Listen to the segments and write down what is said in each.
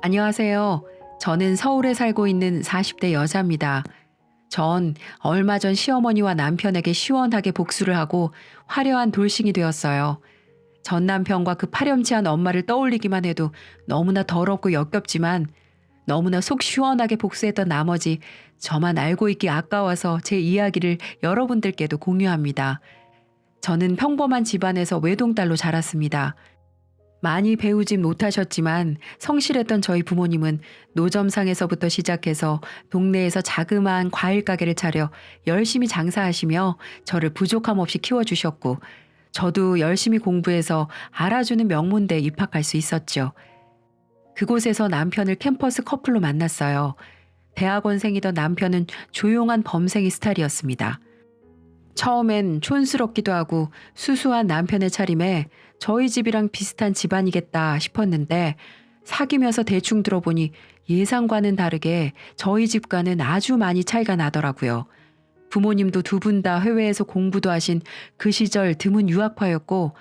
안녕하세요. 저는 서울에 살고 있는 40대 여자입니다. 전 얼마 전 시어머니와 남편에게 시원하게 복수를 하고 화려한 돌싱이 되었어요. 전 남편과 그 파렴치한 엄마를 떠올리기만 해도 너무나 더럽고 역겹지만 너무나 속 시원하게 복수했던 나머지 저만 알고 있기 아까워서 제 이야기를 여러분들께도 공유합니다. 저는 평범한 집안에서 외동딸로 자랐습니다. 많이 배우진 못하셨지만 성실했던 저희 부모님은 노점상에서부터 시작해서 동네에서 자그마한 과일 가게를 차려 열심히 장사하시며 저를 부족함 없이 키워주셨고, 저도 열심히 공부해서 알아주는 명문대에 입학할 수 있었죠. 그곳에서 남편을 캠퍼스 커플로 만났어요. 대학원생이던 남편은 조용한 범생이 스타일이었습니다. 처음엔 촌스럽기도 하고 수수한 남편의 차림에 저희 집이랑 비슷한 집안이겠다 싶었는데, 사귀면서 대충 들어보니 예상과는 다르게 저희 집과는 아주 많이 차이가 나더라고요. 부모님도 두 분 다 해외에서 공부도 하신 그 시절 드문 유학파였고,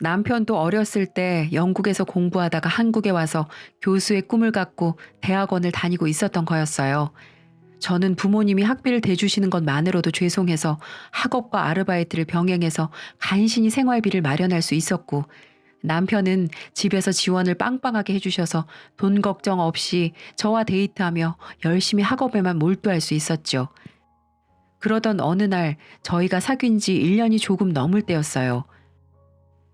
남편도 어렸을 때 영국에서 공부하다가 한국에 와서 교수의 꿈을 갖고 대학원을 다니고 있었던 거였어요. 저는 부모님이 학비를 대주시는 것만으로도 죄송해서 학업과 아르바이트를 병행해서 간신히 생활비를 마련할 수 있었고, 남편은 집에서 지원을 빵빵하게 해주셔서 돈 걱정 없이 저와 데이트하며 열심히 학업에만 몰두할 수 있었죠. 그러던 어느 날 저희가 사귄 지 1년이 조금 넘을 때였어요.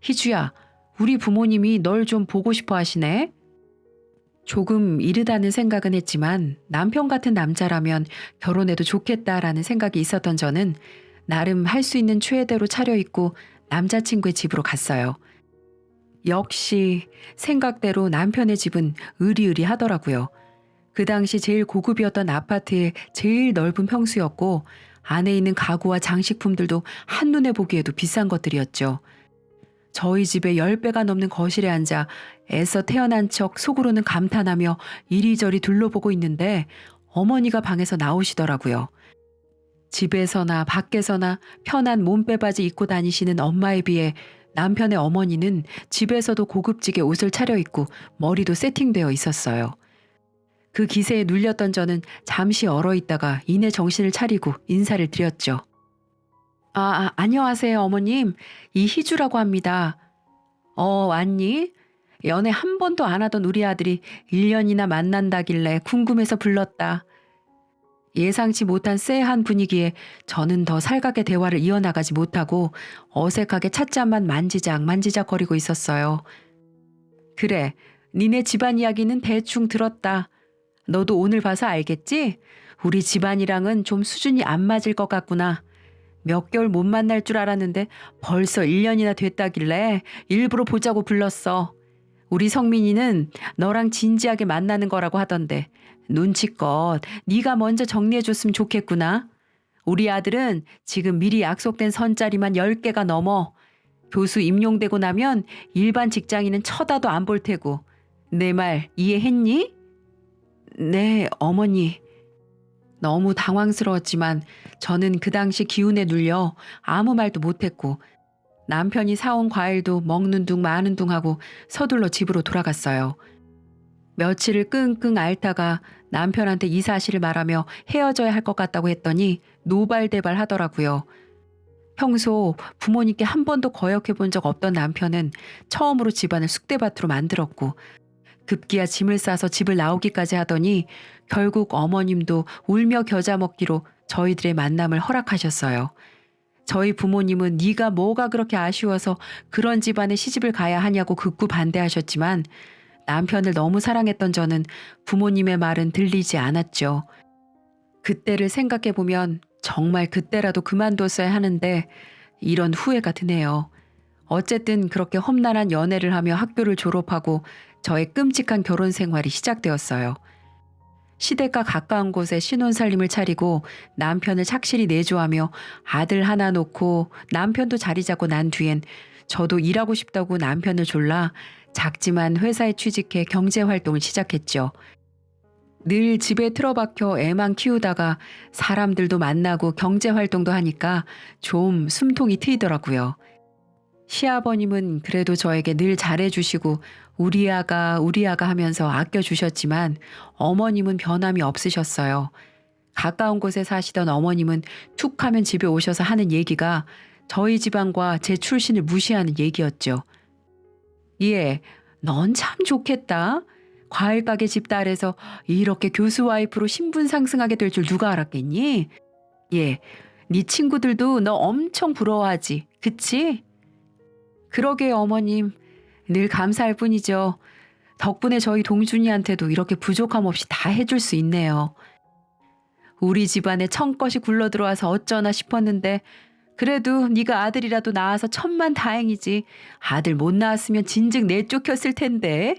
희주야, 우리 부모님이 널 좀 보고 싶어 하시네? 조금 이르다는 생각은 했지만 남편 같은 남자라면 결혼해도 좋겠다라는 생각이 있었던 저는 나름 할 수 있는 최애대로 차려입고 남자친구의 집으로 갔어요. 역시 생각대로 남편의 집은 으리으리하더라고요. 그 당시 제일 고급이었던 아파트의 제일 넓은 평수였고, 안에 있는 가구와 장식품들도 한눈에 보기에도 비싼 것들이었죠. 저희 집에 10배가 넘는 거실에 앉아 애써 태어난 척 속으로는 감탄하며 이리저리 둘러보고 있는데, 어머니가 방에서 나오시더라고요. 집에서나 밖에서나 편한 몸빼바지 입고 다니시는 엄마에 비해 남편의 어머니는 집에서도 고급지게 옷을 차려입고 머리도 세팅되어 있었어요. 그 기세에 눌렸던 저는 잠시 얼어있다가 이내 정신을 차리고 인사를 드렸죠. 안녕하세요, 어머님. 이희주라고 합니다. 왔니? 연애 한 번도 안 하던 우리 아들이 1년이나 만난다길래 궁금해서 불렀다. 예상치 못한 쎄한 분위기에 저는 더 살갑게 대화를 이어나가지 못하고 어색하게 찻잔만 만지작 만지작 거리고 있었어요. 그래, 니네 집안 이야기는 대충 들었다. 너도 오늘 봐서 알겠지? 우리 집안이랑은 좀 수준이 안 맞을 것 같구나. 몇 개월 못 만날 줄 알았는데 벌써 1년이나 됐다길래 일부러 보자고 불렀어. 우리 성민이는 너랑 진지하게 만나는 거라고 하던데 눈치껏 네가 먼저 정리해줬으면 좋겠구나. 우리 아들은 지금 미리 약속된 선자리만 10개가 넘어. 교수 임용되고 나면 일반 직장인은 쳐다도 안 볼 테고. 내 말 이해했니? 네, 어머니. 너무 당황스러웠지만 저는 그 당시 기운에 눌려 아무 말도 못했고, 남편이 사온 과일도 먹는 둥 마는 둥 하고 서둘러 집으로 돌아갔어요. 며칠을 끙끙 앓다가 남편한테 이 사실을 말하며 헤어져야 할 것 같다고 했더니 노발대발 하더라고요. 평소 부모님께 한 번도 거역해 본 적 없던 남편은 처음으로 집안을 쑥대밭으로 만들었고, 급기야 짐을 싸서 집을 나오기까지 하더니 결국 어머님도 울며 겨자 먹기로 저희들의 만남을 허락하셨어요. 저희 부모님은 네가 뭐가 그렇게 아쉬워서 그런 집안에 시집을 가야 하냐고 극구 반대하셨지만, 남편을 너무 사랑했던 저는 부모님의 말은 들리지 않았죠. 그때를 생각해보면 정말 그때라도 그만뒀어야 하는데 이런 후회가 드네요. 어쨌든 그렇게 험난한 연애를 하며 학교를 졸업하고 저의 끔찍한 결혼 생활이 시작되었어요. 시댁과 가까운 곳에 신혼살림을 차리고 남편을 착실히 내조하며 아들 하나 놓고 남편도 자리 잡고 난 뒤엔 저도 일하고 싶다고 남편을 졸라 작지만 회사에 취직해 경제활동을 시작했죠. 늘 집에 틀어박혀 애만 키우다가 사람들도 만나고 경제활동도 하니까 좀 숨통이 트이더라고요. 시아버님은 그래도 저에게 늘 잘해주시고 우리 아가 하면서 아껴주셨지만 어머님은 변함이 없으셨어요. 가까운 곳에 사시던 어머님은 툭 하면 집에 오셔서 하는 얘기가 저희 집안과 제 출신을 무시하는 얘기였죠. 예, 넌 참 좋겠다. 과일 가게 집딸에서 이렇게 교수 와이프로 신분 상승하게 될 줄 누가 알았겠니? 예, 네 친구들도 너 엄청 부러워하지. 그치? 그러게 어머님, 늘 감사할 뿐이죠. 덕분에 저희 동준이한테도 이렇게 부족함 없이 다 해줄 수 있네요. 우리 집안에 청껏이 굴러 들어와서 어쩌나 싶었는데 그래도 네가 아들이라도 낳아서 천만 다행이지. 아들 못 낳았으면 진즉 내쫓겼을 텐데.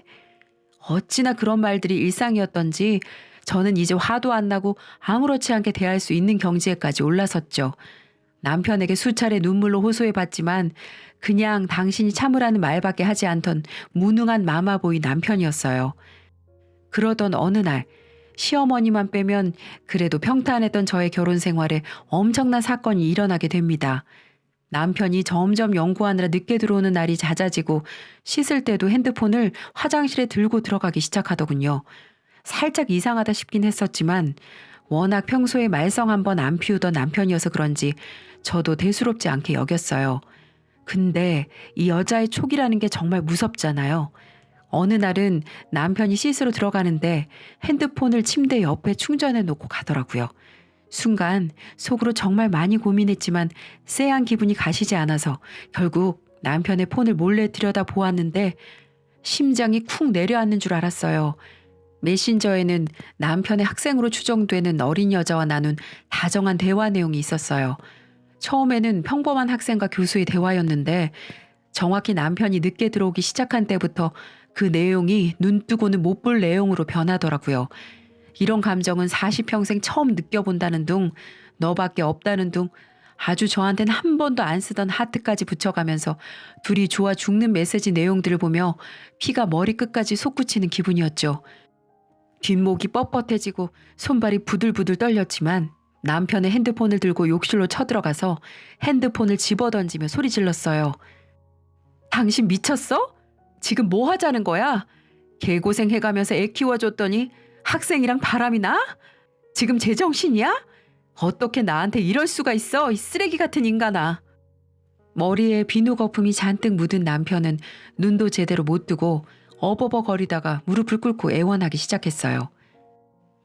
어찌나 그런 말들이 일상이었던지 저는 이제 화도 안 나고 아무렇지 않게 대할 수 있는 경지에까지 올라섰죠. 남편에게 수차례 눈물로 호소해봤지만 그냥 당신이 참으라는 말밖에 하지 않던 무능한 마마보이 남편이었어요. 그러던 어느 날 시어머니만 빼면 그래도 평탄했던 저의 결혼 생활에 엄청난 사건이 일어나게 됩니다. 남편이 점점 연구하느라 늦게 들어오는 날이 잦아지고 씻을 때도 핸드폰을 화장실에 들고 들어가기 시작하더군요. 살짝 이상하다 싶긴 했었지만 워낙 평소에 말썽 한 번 안 피우던 남편이어서 그런지 저도 대수롭지 않게 여겼어요. 근데 이 여자의 촉이라는 게 정말 무섭잖아요. 어느 날은 남편이 씻으러 들어가는데 핸드폰을 침대 옆에 충전해 놓고 가더라고요. 순간 속으로 정말 많이 고민했지만 쎄한 기분이 가시지 않아서 결국 남편의 폰을 몰래 들여다 보았는데 심장이 쿵 내려앉는 줄 알았어요. 메신저에는 남편의 학생으로 추정되는 어린 여자와 나눈 다정한 대화 내용이 있었어요. 처음에는 평범한 학생과 교수의 대화였는데 정확히 남편이 늦게 들어오기 시작한 때부터 그 내용이 눈 뜨고는 못 볼 내용으로 변하더라고요. 이런 감정은 40평생 처음 느껴본다는 둥, 너밖에 없다는 둥, 아주 저한테는 한 번도 안 쓰던 하트까지 붙여가면서 둘이 좋아 죽는 메시지 내용들을 보며 피가 머리끝까지 솟구치는 기분이었죠. 뒷목이 뻣뻣해지고 손발이 부들부들 떨렸지만 남편의 핸드폰을 들고 욕실로 쳐들어가서 핸드폰을 집어던지며 소리 질렀어요. 당신 미쳤어? 지금 뭐 하자는 거야? 개고생해가면서 애 키워줬더니 학생이랑 바람이 나? 지금 제정신이야? 어떻게 나한테 이럴 수가 있어? 이 쓰레기 같은 인간아. 머리에 비누 거품이 잔뜩 묻은 남편은 눈도 제대로 못 뜨고 어버버거리다가 무릎을 꿇고 애원하기 시작했어요.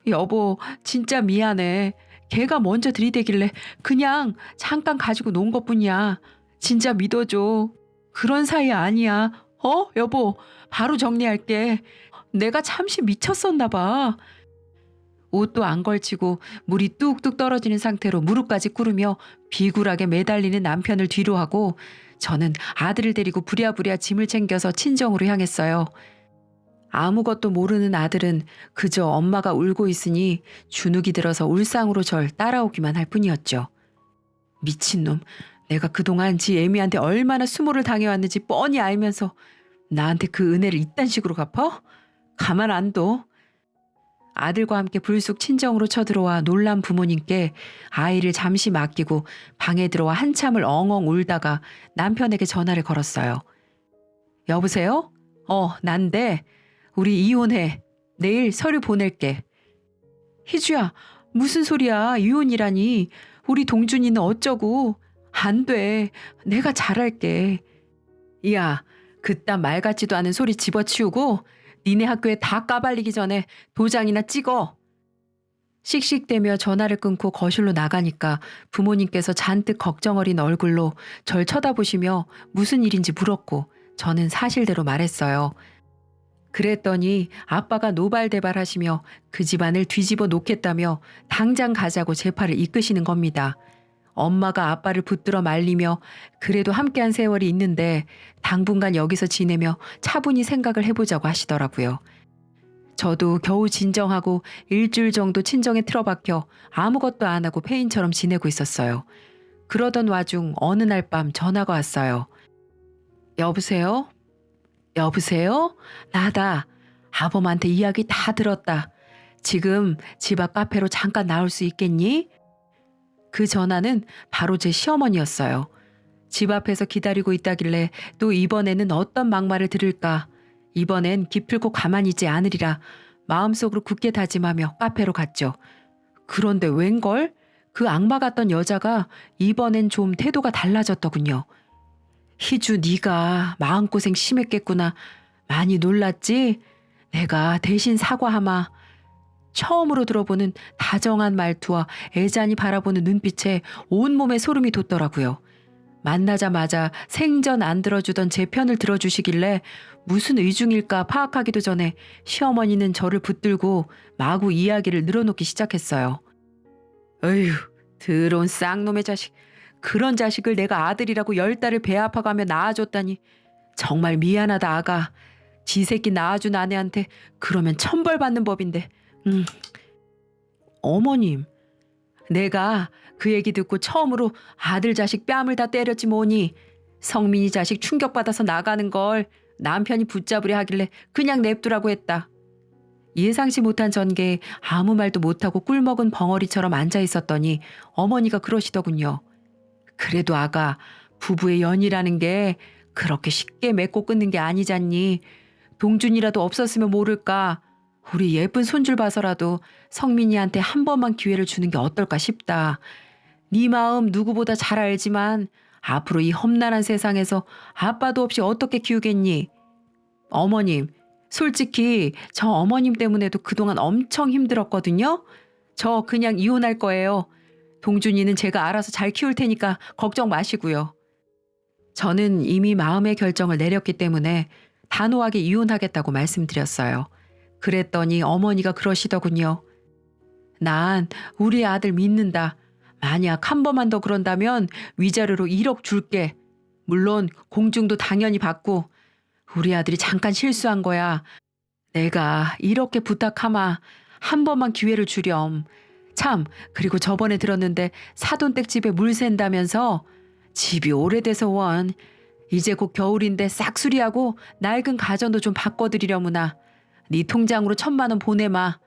여보, 진짜 미안해. 걔가 먼저 들이대길래 그냥 잠깐 가지고 논 것뿐이야. 진짜 믿어줘. 그런 사이 아니야. 여보, 바로 정리할게. 내가 참시 미쳤었나 봐. 옷도 안 걸치고 물이 뚝뚝 떨어지는 상태로 무릎까지 꿇으며 비굴하게 매달리는 남편을 뒤로 하고 저는 아들을 데리고 부랴부랴 짐을 챙겨서 친정으로 향했어요. 아무것도 모르는 아들은 그저 엄마가 울고 있으니 주눅이 들어서 울상으로 절 따라오기만 할 뿐이었죠. 미친놈, 내가 그동안 지 애미한테 얼마나 수모를 당해왔는지 뻔히 알면서 나한테 그 은혜를 이딴 식으로 갚아? 가만 안 둬. 아들과 함께 불쑥 친정으로 쳐들어와 놀란 부모님께 아이를 잠시 맡기고 방에 들어와 한참을 엉엉 울다가 남편에게 전화를 걸었어요. 여보세요? 난데 우리 이혼해. 내일 서류 보낼게. 희주야, 무슨 소리야. 이혼이라니. 우리 동준이는 어쩌고. 안 돼. 내가 잘할게. 야, 그딴 말 같지도 않은 소리 집어치우고 니네 학교에 다 까발리기 전에 도장이나 찍어. 씩씩대며 전화를 끊고 거실로 나가니까 부모님께서 잔뜩 걱정 어린 얼굴로 절 쳐다보시며 무슨 일인지 물었고 저는 사실대로 말했어요. 그랬더니 아빠가 노발대발하시며 그 집안을 뒤집어 놓겠다며 당장 가자고 제 팔을 이끄시는 겁니다. 엄마가 아빠를 붙들어 말리며 그래도 함께한 세월이 있는데 당분간 여기서 지내며 차분히 생각을 해보자고 하시더라고요. 저도 겨우 진정하고 일주일 정도 친정에 틀어박혀 아무것도 안 하고 폐인처럼 지내고 있었어요. 그러던 와중 어느 날 밤 전화가 왔어요. 여보세요? 여보세요? 나다. 아범한테 이야기 다 들었다. 지금 집 앞 카페로 잠깐 나올 수 있겠니? 그 전화는 바로 제 시어머니였어요. 집 앞에서 기다리고 있다길래 또 이번에는 어떤 막말을 들을까. 이번엔 기필코 가만히 있지 않으리라 마음속으로 굳게 다짐하며 카페로 갔죠. 그런데 웬걸? 그 악마 같던 여자가 이번엔 좀 태도가 달라졌더군요. 희주, 네가 마음고생 심했겠구나. 많이 놀랐지? 내가 대신 사과하마. 처음으로 들어보는 다정한 말투와 애잔히 바라보는 눈빛에 온몸에 소름이 돋더라고요. 만나자마자 생전 안 들어주던 제 편을 들어주시길래 무슨 의중일까 파악하기도 전에 시어머니는 저를 붙들고 마구 이야기를 늘어놓기 시작했어요. 어휴, 더러운 쌍놈의 자식. 그런 자식을 내가 아들이라고 10달을 배 아파가며 낳아줬다니. 정말 미안하다 아가. 지 새끼 낳아준 아내한테 그러면 천벌 받는 법인데. 어머님, 내가 그 얘기 듣고 처음으로 아들 자식 뺨을 다 때렸지 뭐니. 성민이 자식 충격받아서 나가는 걸 남편이 붙잡으려 하길래 그냥 냅두라고 했다. 예상치 못한 전개에 아무 말도 못하고 꿀먹은 벙어리처럼 앉아 있었더니 어머니가 그러시더군요. 그래도 아가, 부부의 연이라는 게 그렇게 쉽게 맺고 끊는 게 아니잖니. 동준이라도 없었으면 모를까. 우리 예쁜 손줄 봐서라도 성민이한테 한 번만 기회를 주는 게 어떨까 싶다. 네 마음 누구보다 잘 알지만 앞으로 이 험난한 세상에서 아빠도 없이 어떻게 키우겠니? 어머님, 솔직히 저 어머님 때문에도 그동안 엄청 힘들었거든요. 저 그냥 이혼할 거예요. 동준이는 제가 알아서 잘 키울 테니까 걱정 마시고요. 저는 이미 마음의 결정을 내렸기 때문에 단호하게 이혼하겠다고 말씀드렸어요. 그랬더니 어머니가 그러시더군요. 난 우리 아들 믿는다. 만약 한 번만 더 그런다면 위자료로 1억 줄게. 물론 공증도 당연히 받고. 우리 아들이 잠깐 실수한 거야. 내가 이렇게 부탁하마. 한 번만 기회를 주렴. 참, 그리고 저번에 들었는데 사돈댁 집에 물 샌다면서. 집이 오래돼서 원. 이제 곧 겨울인데 싹수리하고 낡은 가전도 좀 바꿔드리려무나. 네 통장으로 1,000만 원 보내마.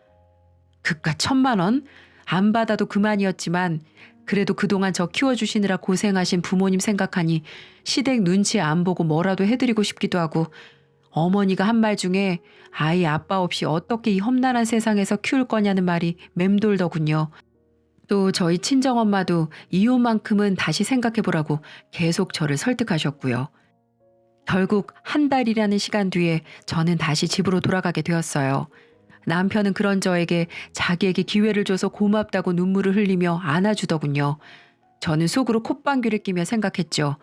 그깟 1,000만 원? 안 받아도 그만이었지만 그래도 그동안 저 키워주시느라 고생하신 부모님 생각하니 시댁 눈치 안 보고 뭐라도 해드리고 싶기도 하고, 어머니가 한 말 중에 아이 아빠 없이 어떻게 이 험난한 세상에서 키울 거냐는 말이 맴돌더군요. 또 저희 친정엄마도 이혼만큼은 다시 생각해보라고 계속 저를 설득하셨고요. 결국 한 달이라는 시간 뒤에 저는 다시 집으로 돌아가게 되었어요. 남편은 그런 저에게 자기에게 기회를 줘서 고맙다고 눈물을 흘리며 안아주더군요. 저는 속으로 콧방귀를 끼며 생각했죠.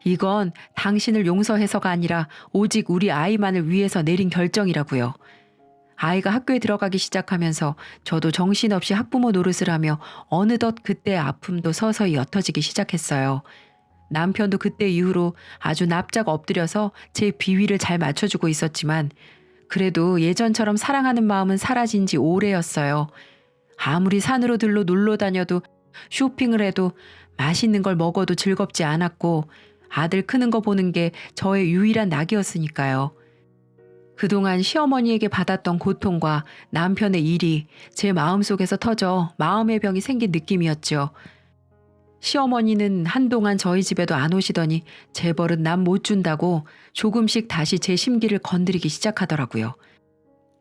이건 당신을 용서해서가 아니라 오직 우리 아이만을 위해서 내린 결정이라고요. 아이가 학교에 들어가기 시작하면서 저도 정신없이 학부모 노릇을 하며 어느덧 그때 아픔도 서서히 옅어지기 시작했어요. 남편도 그때 이후로 아주 납작 엎드려서 제 비위를 잘 맞춰주고 있었지만 그래도 예전처럼 사랑하는 마음은 사라진 지 오래였어요. 아무리 산으로 들러 놀러 다녀도 쇼핑을 해도 맛있는 걸 먹어도 즐겁지 않았고 아들 크는 거 보는 게 저의 유일한 낙이었으니까요. 그동안 시어머니에게 받았던 고통과 남편의 일이 제 마음속에서 터져 마음의 병이 생긴 느낌이었죠. 시어머니는 한동안 저희 집에도 안 오시더니 재벌은 남 못 준다고 조금씩 다시 제 심기를 건드리기 시작하더라고요.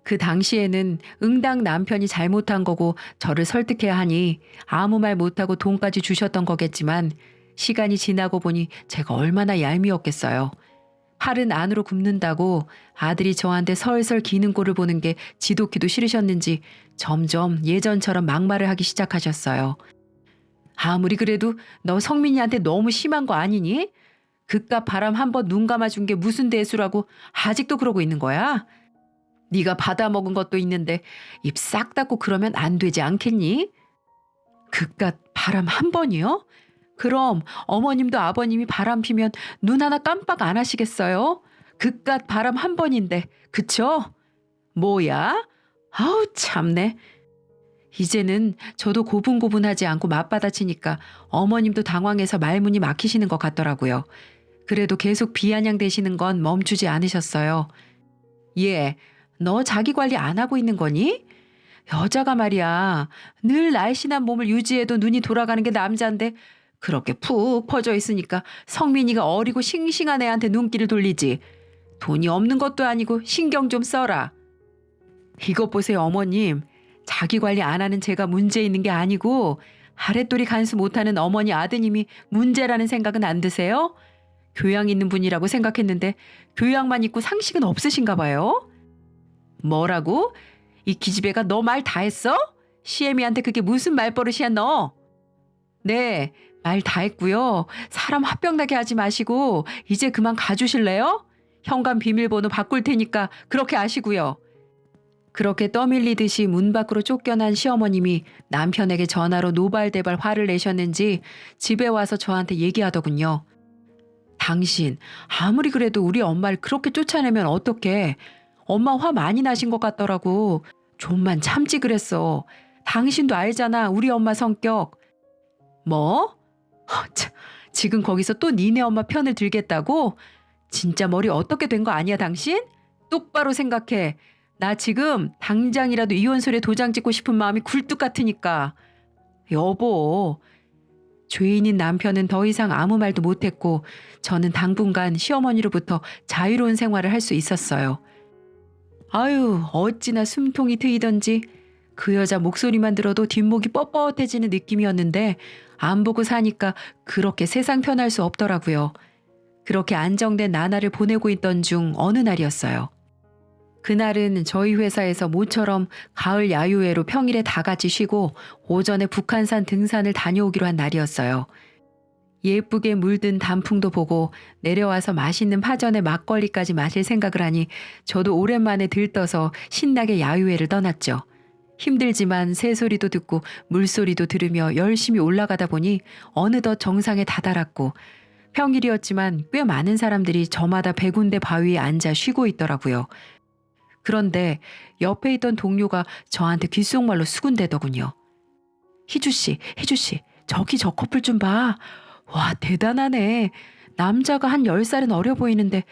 그 당시에는 응당 남편이 잘못한 거고 저를 설득해야 하니 아무 말 못하고 돈까지 주셨던 거겠지만 시간이 지나고 보니 제가 얼마나 얄미웠겠어요. 팔은 안으로 굽는다고 아들이 저한테 설설 기는 꼴을 보는 게 지독히도 싫으셨는지 점점 예전처럼 막말을 하기 시작하셨어요. 아무리 그래도 너 성민이한테 너무 심한 거 아니니? 그깟 바람 한번 눈 감아준 게 무슨 대수라고 아직도 그러고 있는 거야? 네가 받아먹은 것도 있는데 입 싹 닫고 그러면 안 되지 않겠니? 그깟 바람 한 번이요? 그럼 어머님도 아버님이 바람 피면 눈 하나 깜빡 안 하시겠어요? 그깟 바람 한 번인데, 그쵸? 뭐야? 아우 참네. 이제는 저도 고분고분하지 않고 맞받아치니까 어머님도 당황해서 말문이 막히시는 것 같더라고요. 그래도 계속 비아냥대시는 건 멈추지 않으셨어요. 얘, 너 자기 관리 안 하고 있는 거니? 여자가 말이야. 늘 날씬한 몸을 유지해도 눈이 돌아가는 게 남자인데 그렇게 푹 퍼져 있으니까 성민이가 어리고 싱싱한 애한테 눈길을 돌리지. 돈이 없는 것도 아니고 신경 좀 써라. 이것 보세요, 어머님. 자기 관리 안 하는 제가 문제 있는 게 아니고 아랫돌이 간수 못하는 어머니 아드님이 문제라는 생각은 안 드세요? 교양 있는 분이라고 생각했는데 교양만 있고 상식은 없으신가 봐요. 뭐라고? 이 기집애가 너 말 다 했어? 시애미한테 그게 무슨 말버릇이야 너? 네, 말 다 했고요. 사람 화병나게 하지 마시고 이제 그만 가주실래요? 현관 비밀번호 바꿀 테니까 그렇게 아시고요. 그렇게 떠밀리듯이 문 밖으로 쫓겨난 시어머님이 남편에게 전화로 노발대발 화를 내셨는지 집에 와서 저한테 얘기하더군요. 당신 아무리 그래도 우리 엄마를 그렇게 쫓아내면 어떡해. 엄마 화 많이 나신 것 같더라고. 좀만 참지 그랬어. 당신도 알잖아 우리 엄마 성격. 뭐? 참, 지금 거기서 또 니네 엄마 편을 들겠다고? 진짜 머리 어떻게 된 거 아니야 당신? 똑바로 생각해. 나 지금 당장이라도 이혼설에 도장 찍고 싶은 마음이 굴뚝 같으니까. 여보. 죄인인 남편은 더 이상 아무 말도 못했고 저는 당분간 시어머니로부터 자유로운 생활을 할 수 있었어요. 아유, 어찌나 숨통이 트이던지 그 여자 목소리만 들어도 뒷목이 뻣뻣해지는 느낌이었는데 안 보고 사니까 그렇게 세상 편할 수 없더라고요. 그렇게 안정된 나날을 보내고 있던 중 어느 날이었어요. 그날은 저희 회사에서 모처럼 가을 야유회로 평일에 다 같이 쉬고 오전에 북한산 등산을 다녀오기로 한 날이었어요. 예쁘게 물든 단풍도 보고 내려와서 맛있는 파전에 막걸리까지 마실 생각을 하니 저도 오랜만에 들떠서 신나게 야유회를 떠났죠. 힘들지만 새소리도 듣고 물소리도 들으며 열심히 올라가다 보니 어느덧 정상에 다다랐고 평일이었지만 꽤 많은 사람들이 저마다 100군데 바위에 앉아 쉬고 있더라고요. 그런데 옆에 있던 동료가 저한테 귓속말로 수군대더군요. 희주씨, 저기 저 커플 좀 봐. 와, 대단하네. 남자가 한 10살은 어려 보이는데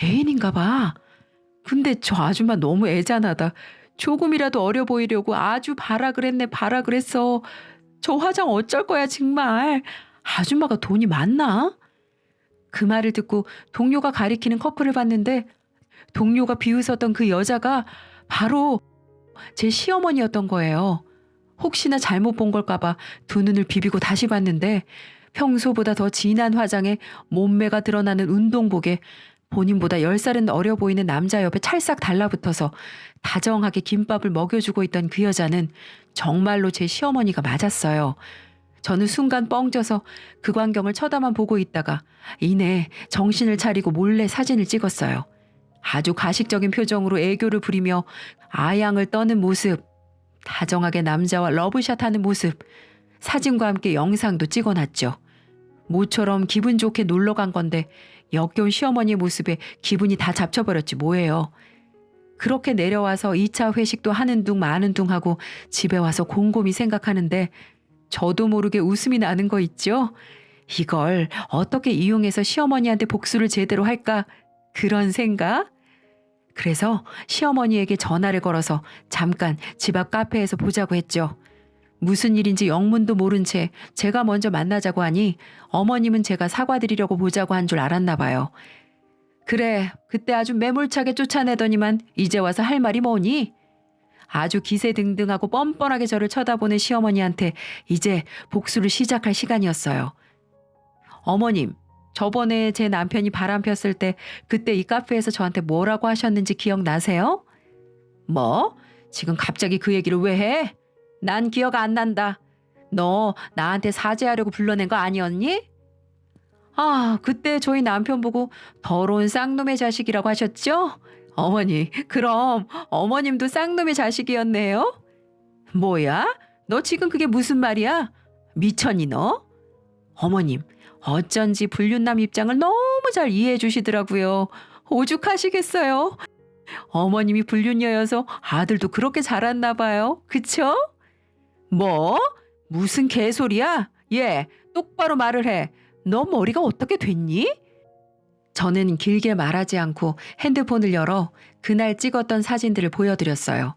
애인인가 봐. 근데 저 아줌마 너무 애잔하다. 조금이라도 어려 보이려고 아주 봐라 그랬네, 봐라 그랬어. 저 화장 어쩔 거야 정말. 아줌마가 돈이 많나? 그 말을 듣고 동료가 가리키는 커플을 봤는데 동료가 비웃었던 그 여자가 바로 제 시어머니였던 거예요. 혹시나 잘못 본 걸까봐 두 눈을 비비고 다시 봤는데 평소보다 더 진한 화장에 몸매가 드러나는 운동복에 본인보다 10살은 어려 보이는 남자 옆에 찰싹 달라붙어서 다정하게 김밥을 먹여주고 있던 그 여자는 정말로 제 시어머니가 맞았어요. 저는 순간 뻥져서 그 광경을 쳐다만 보고 있다가 이내 정신을 차리고 몰래 사진을 찍었어요. 아주 가식적인 표정으로 애교를 부리며 아양을 떠는 모습, 다정하게 남자와 러브샷 하는 모습, 사진과 함께 영상도 찍어놨죠. 모처럼 기분 좋게 놀러 간 건데 역겨운 시어머니의 모습에 기분이 다 잡쳐버렸지 뭐예요. 그렇게 내려와서 2차 회식도 하는 둥 마는 둥 하고 집에 와서 곰곰이 생각하는데 저도 모르게 웃음이 나는 거 있죠? 이걸 어떻게 이용해서 시어머니한테 복수를 제대로 할까? 그런 생각? 그래서 시어머니에게 전화를 걸어서 잠깐 집 앞 카페에서 보자고 했죠. 무슨 일인지 영문도 모른 채 제가 먼저 만나자고 하니 어머님은 제가 사과드리려고 보자고 한 줄 알았나 봐요. 그래, 그때 아주 매몰차게 쫓아내더니만 이제 와서 할 말이 뭐니? 아주 기세등등하고 뻔뻔하게 저를 쳐다보는 시어머니한테 이제 복수를 시작할 시간이었어요. 어머님, 저번에 제 남편이 바람 폈을 때 그때 이 카페에서 저한테 뭐라고 하셨는지 기억나세요? 뭐? 지금 갑자기 그 얘기를 왜 해? 난 기억 안 난다. 너 나한테 사죄하려고 불러낸 거 아니었니? 아, 그때 저희 남편 보고 더러운 쌍놈의 자식이라고 하셨죠? 어머니, 그럼 어머님도 쌍놈의 자식이었네요? 뭐야? 너 지금 그게 무슨 말이야? 미쳤니 너? 어머님, 어쩐지 불륜남 입장을 너무 잘 이해해 주시더라고요. 오죽하시겠어요? 어머님이 불륜녀여서 아들도 그렇게 자랐나 봐요. 그쵸? 뭐? 무슨 개소리야? 얘, 똑바로 말을 해. 너 머리가 어떻게 됐니? 저는 길게 말하지 않고 핸드폰을 열어 그날 찍었던 사진들을 보여드렸어요.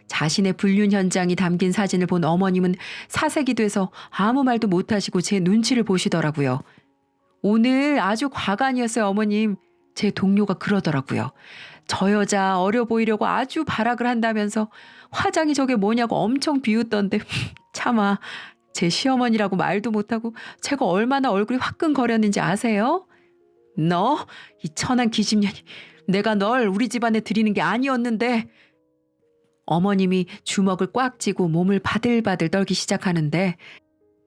자신의 불륜 현장이 담긴 사진을 본 어머님은 사색이 돼서 아무 말도 못하시고 제 눈치를 보시더라고요. 오늘 아주 과간이었어요, 어머님. 제 동료가 그러더라고요. 저 여자 어려 보이려고 아주 발악을 한다면서 화장이 저게 뭐냐고 엄청 비웃던데 차마 제 시어머니라고 말도 못하고 제가 얼마나 얼굴이 화끈거렸는지 아세요? 너, 이 천한 기집년이, 내가 널 우리 집안에 들이는 게 아니었는데. 어머님이 주먹을 꽉 쥐고 몸을 바들바들 떨기 시작하는데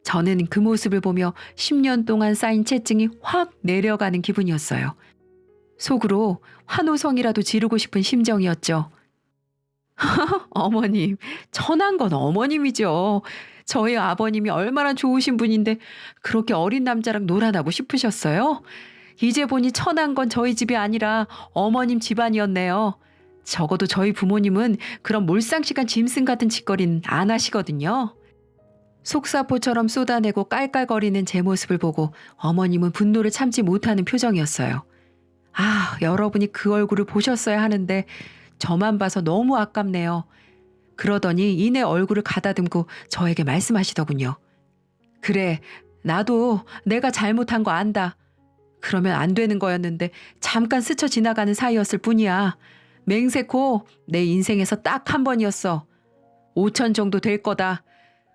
저는 그 모습을 보며 10년 동안 쌓인 채증이 확 내려가는 기분이었어요. 속으로 환호성이라도 지르고 싶은 심정이었죠. 어머님, 천한 건 어머님이죠. 저희 아버님이 얼마나 좋으신 분인데 그렇게 어린 남자랑 놀아나고 싶으셨어요? 이제 보니 천한 건 저희 집이 아니라 어머님 집안이었네요. 적어도 저희 부모님은 그런 몰상식한 짐승 같은 짓거리는 안 하시거든요. 속사포처럼 쏟아내고 깔깔거리는 제 모습을 보고 어머님은 분노를 참지 못하는 표정이었어요. 아, 여러분이 그 얼굴을 보셨어야 하는데 저만 봐서 너무 아깝네요. 그러더니 이내 얼굴을 가다듬고 저에게 말씀하시더군요. 그래, 나도 내가 잘못한 거 안다. 그러면 안 되는 거였는데 잠깐 스쳐 지나가는 사이였을 뿐이야. 맹세코 내 인생에서 딱 한 번이었어. 5천 정도 될 거다.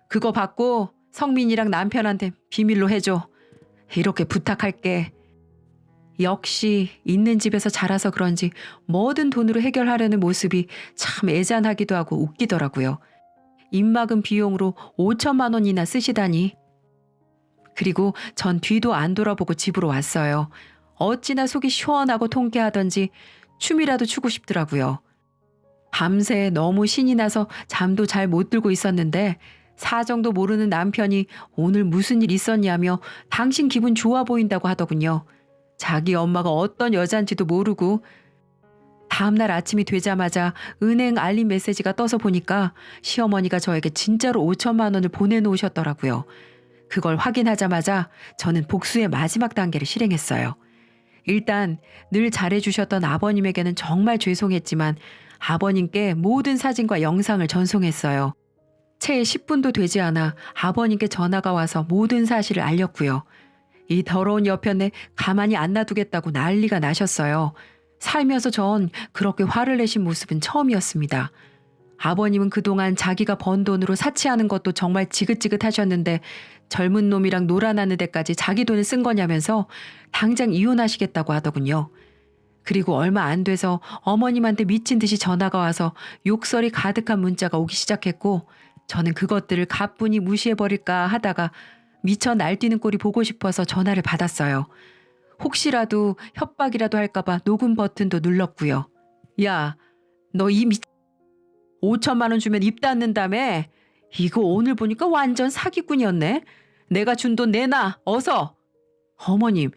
그거 받고 성민이랑 남편한테 비밀로 해줘. 이렇게 부탁할게. 역시 있는 집에서 자라서 그런지 뭐든 돈으로 해결하려는 모습이 참 애잔하기도 하고 웃기더라고요. 입막은 비용으로 5천만 원이나 쓰시다니. 그리고 전 뒤도 안 돌아보고 집으로 왔어요. 어찌나 속이 시원하고 통쾌하던지 춤이라도 추고 싶더라고요. 밤새 너무 신이 나서 잠도 잘 못 들고 있었는데 사정도 모르는 남편이 오늘 무슨 일 있었냐며 당신 기분 좋아 보인다고 하더군요. 자기 엄마가 어떤 여잔지도 모르고. 다음날 아침이 되자마자 은행 알림 메시지가 떠서 보니까 시어머니가 저에게 진짜로 5천만 원을 보내놓으셨더라고요. 그걸 확인하자마자 저는 복수의 마지막 단계를 실행했어요. 일단 늘 잘해주셨던 아버님에게는 정말 죄송했지만 아버님께 모든 사진과 영상을 전송했어요. 채 10분도 되지 않아 아버님께 전화가 와서 모든 사실을 알렸고요. 이 더러운 여편네 가만히 안 놔두겠다고 난리가 나셨어요. 살면서 전 그렇게 화를 내신 모습은 처음이었습니다. 아버님은 그동안 자기가 번 돈으로 사치하는 것도 정말 지긋지긋하셨는데 젊은 놈이랑 놀아나는 데까지 자기 돈을 쓴 거냐면서 당장 이혼하시겠다고 하더군요. 그리고 얼마 안 돼서 어머님한테 미친 듯이 전화가 와서 욕설이 가득한 문자가 오기 시작했고 저는 그것들을 가뿐히 무시해버릴까 하다가 미쳐 날뛰는 꼴이 보고 싶어서 전화를 받았어요. 혹시라도 협박이라도 할까봐 녹음 버튼도 눌렀고요. 야, 너 이 5천만 원 주면 입 닫는다며? 이거 오늘 보니까 완전 사기꾼이었네. 내가 준 돈 내놔, 어서. 어머님,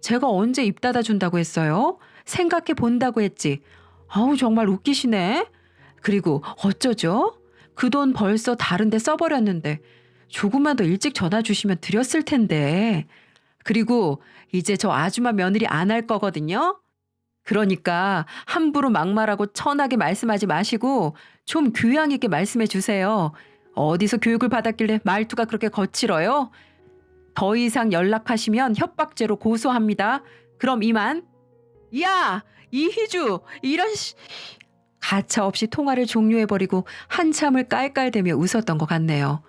제가 언제 입 닫아준다고 했어요? 생각해 본다고 했지. 아우 정말 웃기시네. 그리고 어쩌죠? 그 돈 벌써 다른 데 써버렸는데 조금만 더 일찍 전화 주시면 드렸을 텐데. 그리고 이제 저 아줌마 며느리 안 할 거거든요. 그러니까 함부로 막말하고 천하게 말씀하지 마시고 좀 교양 있게 말씀해 주세요. 어디서 교육을 받았길래 말투가 그렇게 거칠어요? 더 이상 연락하시면 협박죄로 고소합니다. 그럼 이만. 야! 이희주! 이런 가차없이 통화를 종료해버리고 한참을 깔깔대며 웃었던 것 같네요.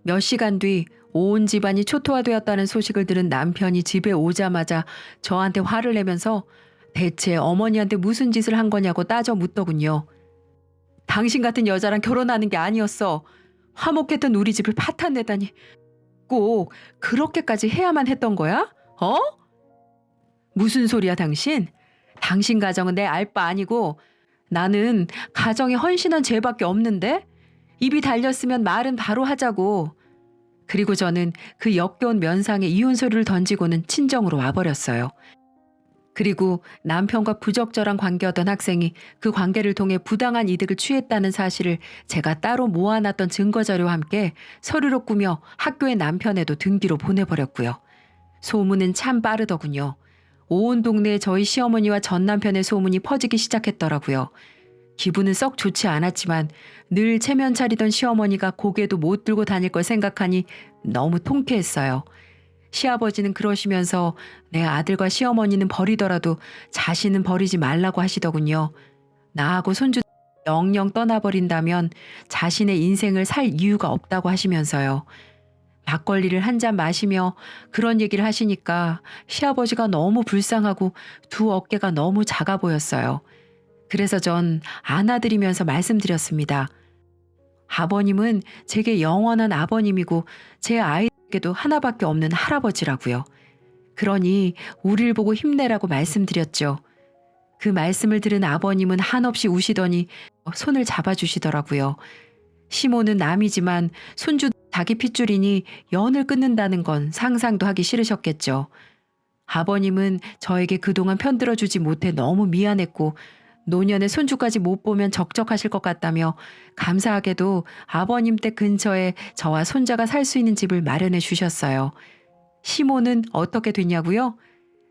몇 시간 뒤 온 집안이 초토화되었다는 소식을 들은 남편이 집에 오자마자 저한테 화를 내면서 대체 어머니한테 무슨 짓을 한 거냐고 따져 묻더군요. 당신 같은 여자랑 결혼하는 게 아니었어. 화목했던 우리 집을 파탄내다니. 꼭 그렇게까지 해야만 했던 거야? 어? 무슨 소리야 당신? 당신 가정은 내 알 바 아니고 나는 가정에 헌신한 죄밖에 없는데? 입이 달렸으면 말은 바로 하자고. 그리고 저는 그 역겨운 면상에 이혼 소리를 던지고는 친정으로 와버렸어요. 그리고 남편과 부적절한 관계였던 학생이 그 관계를 통해 부당한 이득을 취했다는 사실을 제가 따로 모아놨던 증거자료와 함께 서류로 꾸며 학교의 남편에도 등기로 보내버렸고요. 소문은 참 빠르더군요. 온 동네에 저희 시어머니와 전 남편의 소문이 퍼지기 시작했더라고요. 기분은 썩 좋지 않았지만 늘 체면 차리던 시어머니가 고개도 못 들고 다닐 걸 생각하니 너무 통쾌했어요. 시아버지는 그러시면서 내 아들과 시어머니는 버리더라도 자신은 버리지 말라고 하시더군요. 나하고 손주 영영 떠나버린다면 자신의 인생을 살 이유가 없다고 하시면서요. 막걸리를 한 잔 마시며 그런 얘기를 하시니까 시아버지가 너무 불쌍하고 두 어깨가 너무 작아 보였어요. 그래서 전 안아드리면서 말씀드렸습니다. 아버님은 제게 영원한 아버님이고 제 아이에게도 하나밖에 없는 할아버지라고요. 그러니 우릴 보고 힘내라고 말씀드렸죠. 그 말씀을 들은 아버님은 한없이 우시더니 손을 잡아주시더라고요. 시모는 남이지만 손주 자기 핏줄이니 연을 끊는다는 건 상상도 하기 싫으셨겠죠. 아버님은 저에게 그동안 편들어주지 못해 너무 미안했고 노년에 손주까지 못 보면 적적하실 것 같다며 감사하게도 아버님 댁 근처에 저와 손자가 살 수 있는 집을 마련해 주셨어요. 시모는 어떻게 됐냐고요?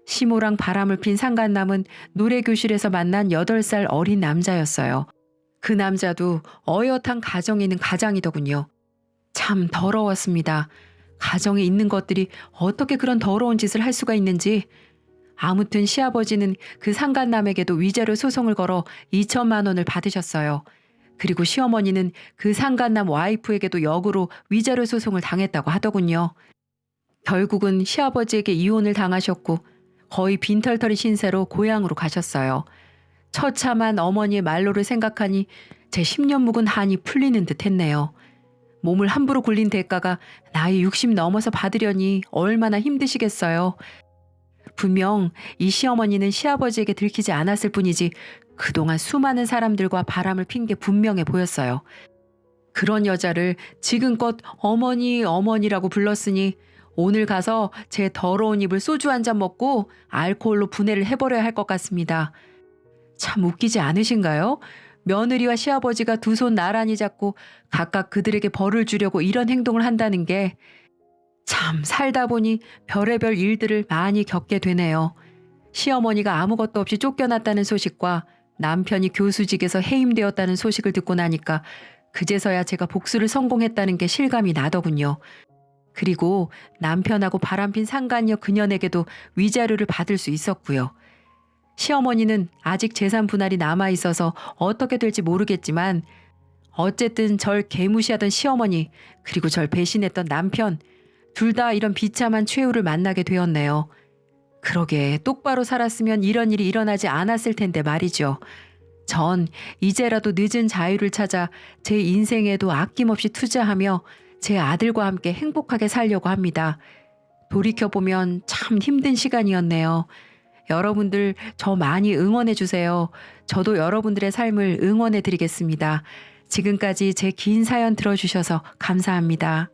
시모랑 바람을 핀 상간남은 노래교실에서 만난 8살 어린 남자였어요. 그 남자도 어엿한 가정에 있는 가장이더군요. 참 더러웠습니다. 가정에 있는 것들이 어떻게 그런 더러운 짓을 할 수가 있는지. 아무튼 시아버지는 그 상간남에게도 위자료 소송을 걸어 2천만 원을 받으셨어요. 그리고 시어머니는 그 상간남 와이프에게도 역으로 위자료 소송을 당했다고 하더군요. 결국은 시아버지에게 이혼을 당하셨고 거의 빈털터리 신세로 고향으로 가셨어요. 처참한 어머니의 말로를 생각하니 제 10년 묵은 한이 풀리는 듯 했네요. 몸을 함부로 굴린 대가가 나이 60 넘어서 받으려니 얼마나 힘드시겠어요. 분명 이 시어머니는 시아버지에게 들키지 않았을 뿐이지 그동안 수많은 사람들과 바람을 핀 게 분명해 보였어요. 그런 여자를 지금껏 어머니라고 불렀으니 오늘 가서 제 더러운 입을 소주 한 잔 먹고 알코올로 분해를 해버려야 할 것 같습니다. 참 웃기지 않으신가요? 며느리와 시아버지가 두 손 나란히 잡고 각각 그들에게 벌을 주려고 이런 행동을 한다는 게 참 살다 보니 별의별 일들을 많이 겪게 되네요. 시어머니가 아무것도 없이 쫓겨났다는 소식과 남편이 교수직에서 해임되었다는 소식을 듣고 나니까 그제서야 제가 복수를 성공했다는 게 실감이 나더군요. 그리고 남편하고 바람핀 상간녀 그년에게도 위자료를 받을 수 있었고요. 시어머니는 아직 재산 분할이 남아있어서 어떻게 될지 모르겠지만 어쨌든 절 개무시하던 시어머니 그리고 절 배신했던 남편 둘 다 이런 비참한 최후를 만나게 되었네요. 그러게 똑바로 살았으면 이런 일이 일어나지 않았을 텐데 말이죠. 전 이제라도 늦은 자유를 찾아 제 인생에도 아낌없이 투자하며 제 아들과 함께 행복하게 살려고 합니다. 돌이켜보면 참 힘든 시간이었네요. 여러분들 저 많이 응원해 주세요. 저도 여러분들의 삶을 응원해 드리겠습니다. 지금까지 제 긴 사연 들어주셔서 감사합니다.